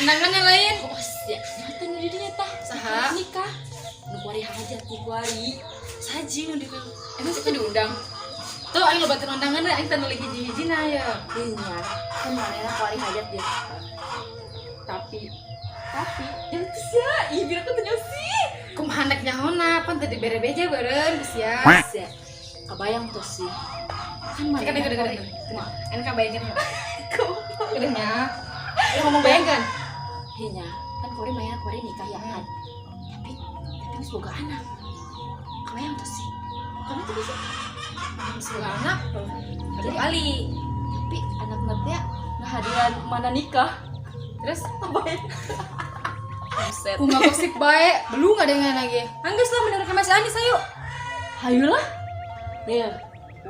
undangannya lain. Oh sia, nyata nu didinya tah. Saha? Nikah. Nu kuari hajat ku kuari. Saji nu dibilang. Emang kita diundang. Tuh aing lobakeun undanganna aing teh lagi hiji-hijina ya. Iya. Kan manehna kuari hajat dia. Tapi Ya itu sia, ih biar aku tanya sih. Kumaha nek nyahona, pan tadi bere-beja beureun sia. sia. Kebayang tuh sih. Kan Gede. Kumaha? Enak bayangkeun. Gedenya. Lu ngomong bayangkeun. Hinya, kan kuari mainan kuari nikah ya kan. Tapi geus boga anak. Kebayang tuh sih. Kamu tuh bisa Sekolah anak. Satu kali. tapi anak teh ngahadiran mana nikah. Terus Buset. kumaha gosip bae, belum ada yang lagi. Anggeus lah bener ka Mas Anis ayo. Hayulah. Ya,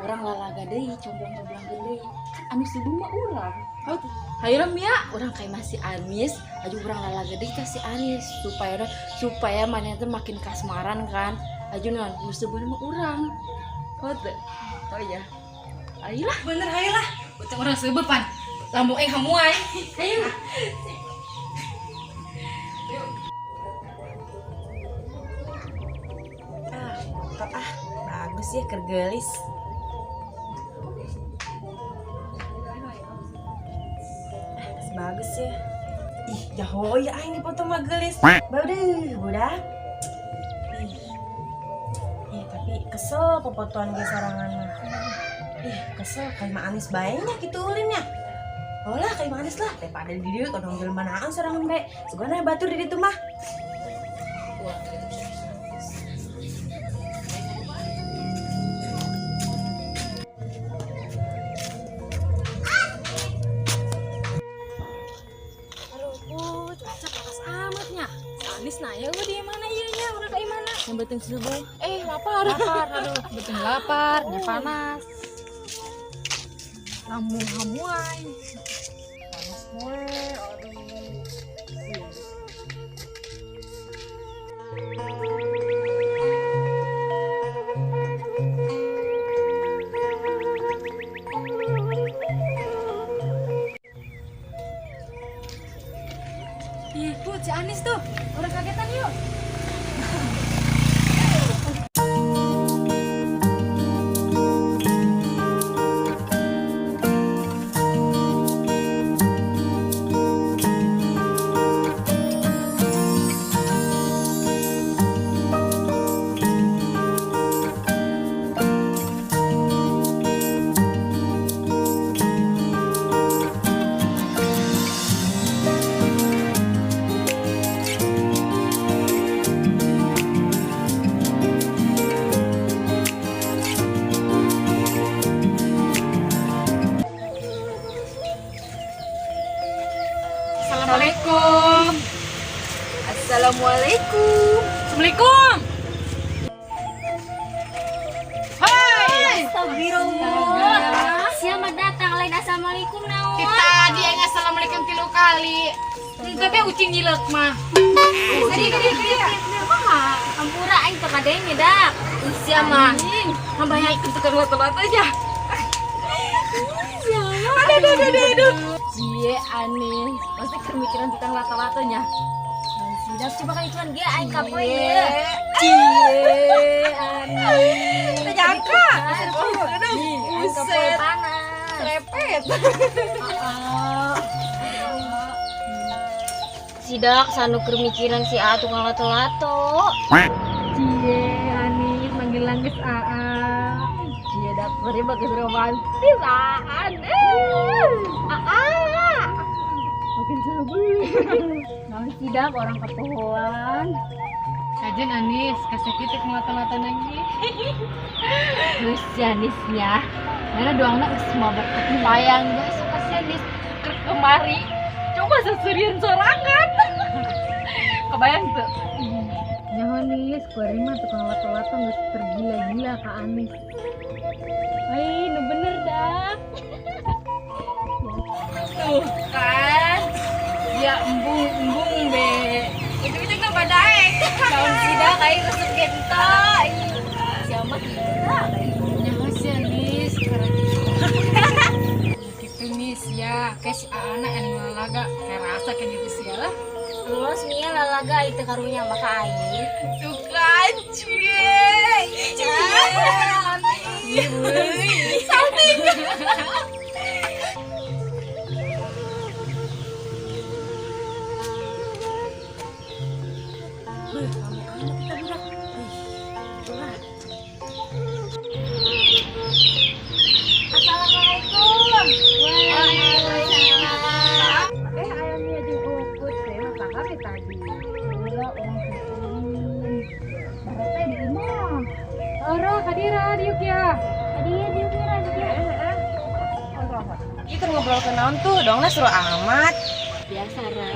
orang lalaga deui, comblang-comblang deui. Kan anu si mah urang. Hayulah Mia, orang kayak masih Anis, aju urang lalaga deui ka si Anis supaya maneh teh makin kasmaran kan. Aju naon, nu sebeuna mah urang. Oh iya. Ayolah. Bener ayo lah. Beuteung urang seubeuh pan. Lambung aing hamuai. Ayo. Bagus ya kergelis. Bagus ya. Ih, jaho ya ini foto mah gelis. Baduh, budak. Tapi kesel pepotoan ge sorangan mah. Ih, kesel kayak mah Anis baenya kitu ulinnya. Oh lah kayak manis lah, daripada di dieu kodong jelema naon sorangan bae. Sugana batur di ditu mah. Cuaca panas amatnya. Anis nanya gue di mana iya nya udah kayak mana? Yang penting subuh. Lapar. Aduh, betul lapar, nya panas. Lambung hamuai. Panas mule, aduh. Ih, Bu, si Anis tuh. Orang kagetan yuk. Assalamualaikum. Assalamualaikum. Assalamualaikum. Hai. Astagfirullah. Siapa datang lain assalamualaikum naon? Kita dia yang assalamualaikum 3 kali. Tapi ucing nyilek mah. Gede. Ampura aing teu kadenge dak. Sia mah. Hambanya ikut tukang lato-lato aja. Aduh. Cie Anis, pasti kemikiran tukang lato-latonya. Sidak coba kan ituan ge aing kapoe ye. Cie Anis. Teu nyangka. Aduh, aing kapoe panas. Repet. Sidak sanu kemikiran si A tukang lato-lato. Cie Anis manggil langis AA. Cie dak bari bagus romantis aan. Makin sabar. Naon sidak orang kepohoan. Kajen Anis, kasih kita ngelato-lato lagi. Terus Janisnya, mana doangna geus mabok kebayang guys, suka Janis keur kemari. Coba seserian sorangan. Kebayang tuh. Nyaho Nis, kuari mah tukang lato-lato geus tergila-gila ka Anis. Hai, nu bener dah. Tuh kan. Ya embung be. Itu kan badaek. Daun sidak kayak resep genta. Siapa kita? Nyaho si Anis, karena gitu Nis ya. ya kayak si anak yang lalaga kayak rasa kayak gitu sih ya lah. Terus Mia lalaga itu karunya maka air. Tuh kan, cie. Ayamnya juga ukut deh makan apa tadi? Udah orang ketuin. Berapa di rumah? Ora kadira diuk ya. Dia kira dia. Kita ngobrol ke naon tuh, dong suruh amat. Biasa Ra.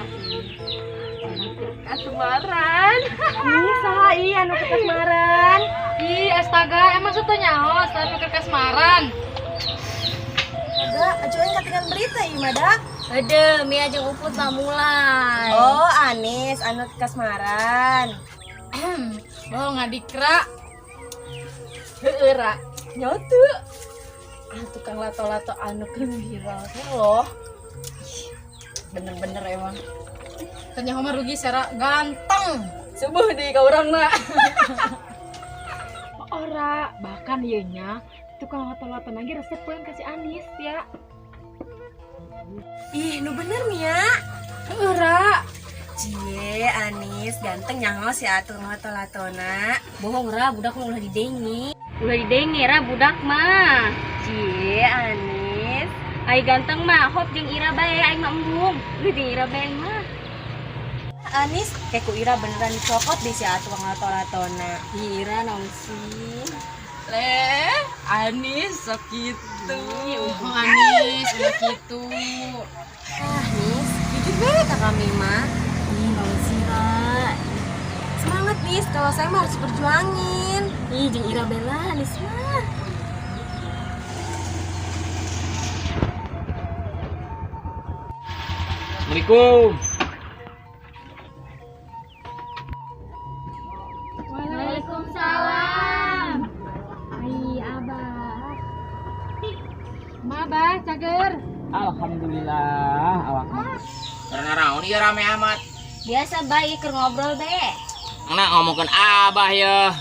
Kasmaran. Ih, saha iya anu kasmaran. Ih, astaga, emang suto nyaho anu ke kasmaran. Ada, ajuin katingan berita ieu mah da. Ada Mia jeung Uput mah mulai. Oh, Anis anu kasmaran. Oh, ngadikra. Heeh, Ra. Nyotu. Ah, tukang lato-lato anu keur viral teh loh. Bener-bener emang. Ternyata mah rugi secara ganteng. Subuh di ka urangna. Ora, bahkan ieu nya tukang lato-lato lagi resep poin kasih Anis ya. Ih, nu bener Mia. Ora. Cie, Anis ganteng nyaho si atuh lato-latona. Bohong Ra, budak mah ulah didengi. Ulah didengi Ra budak mah. Cie, Anis. Ai ganteng mah hop jeung Ira bae ai mah embung. Ulah jeung Ira bae mah. Anis kayak ku Ira beneran dicokot deh si atuh lato-latona. Ira naon sih? Le, Anis sok gitu. Oh, Anis udah gitu. Ah, Nis, jujur banget kami mah. Ih, naon sih Ra? Semangat, Nis. Kalau saya mah harus berjuangin. Ih, jeung Ira bela Nis mah. Assalamualaikum. Waalaikumsalam. Hai, Abah. Mabah, cager. Alhamdulillah awak mah. Karena naon ieu rame amat. Biasa bae keur ngobrol be. Nak ngomongkeun abah ya.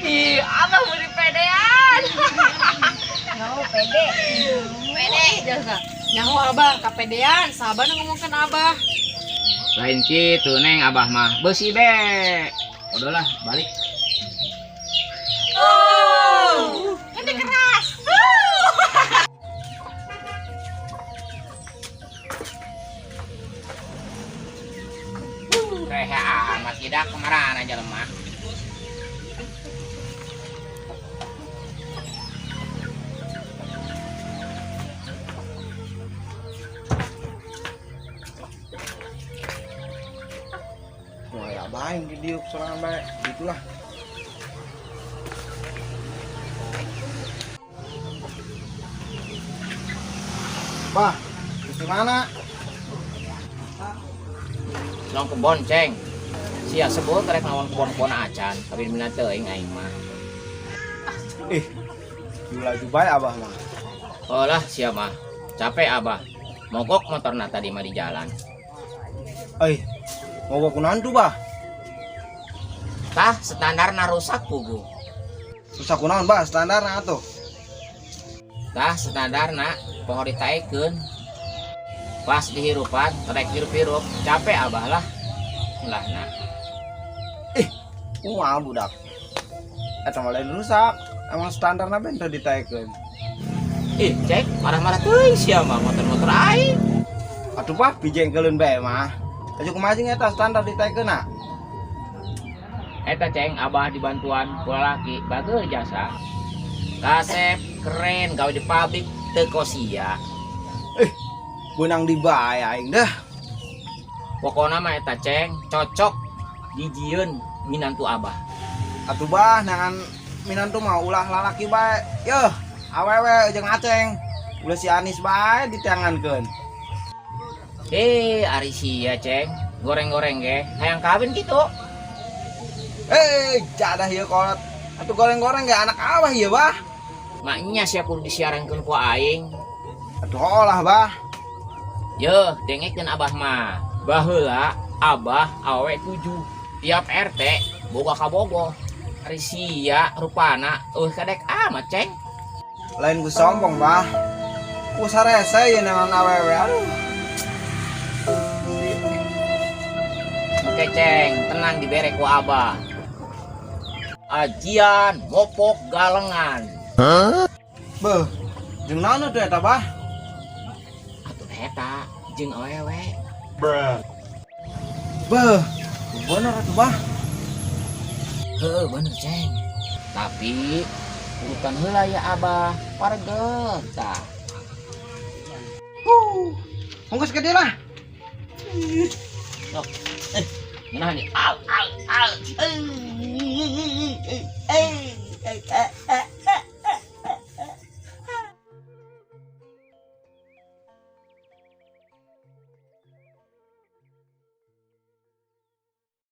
Ih, abah mau dipedean. Ngau pede. Pede jasa. Nyaho Abah kapedean, sabar ngomongkeun Abah. Lain kitu neng abah mah. Beusi be. Udahlah balik. Reha amat tidak kemarahan aja lemah. Wah, ya baik di diuk serangan baik, gitulah. Bah, di mana? Long kebon ceng. Sia sebut rek lawan kebon-kebon acan, tapi mina teuing aing mah. Laju baik abah mah. Olah sia mah. Capek abah. Mogok motorna tadi mah di jalan. Mau bawa kunaon tuh bah? Tah standarna rusak pugu. Susah kunaon bah, standarna atuh. Tah standarna pohon ditaikeun. Pas dihirupan, rek hirup-hirup, capek abah lah. Lah nah. Kumaha budak. Eta mah lain rusak. Emang standarna benta ditaikeun. Ih, cek marah-marah teuing sia mah motor-motor aing. Atuh bah, pijengkeulin bae mah. Aju kumaha jeung eta standar ditaikeunna? Eta ceng abah dibantuan kula laki bageul jasa. Kasep keren gawe di pabrik teu kosia. Beunang di bae aing dah. Pokona mah eta ceng cocok dijieun minantu abah. Atuh bah, nangan minantu mah ulah lalaki bae. Yeuh, awewe jeung aceng. Ulah si Anis bae diteangankeun. Ari sia ceng goreng-goreng ge hayang kawin gitu. Jadah ieu kolot. Atuh goreng-goreng ge anak abah ieu bah. maknya siapa kudu disiarankeun ku aing. Atuh lah bah. Yeuh, dengekeun abah mah. Baheula abah awe 7. Tiap RT boga kabogoh. Ari sia rupana kadek amat, Ceng. Lain ku sombong bah. Ku sarese ye nangan awewe. Aduh. Oke, Ceng, tenang dibere ku abah. Ajian mopok galengan. Beuh, jeung naon tuh eta bah? Atuh eta jeung awewe. Beuh, bener atuh bah. Heuh, bener, Ceng. Tapi urutan heula ya abah, paregel tah. Ongkos ke dia lah. Sok. Ngeunah nih. Au.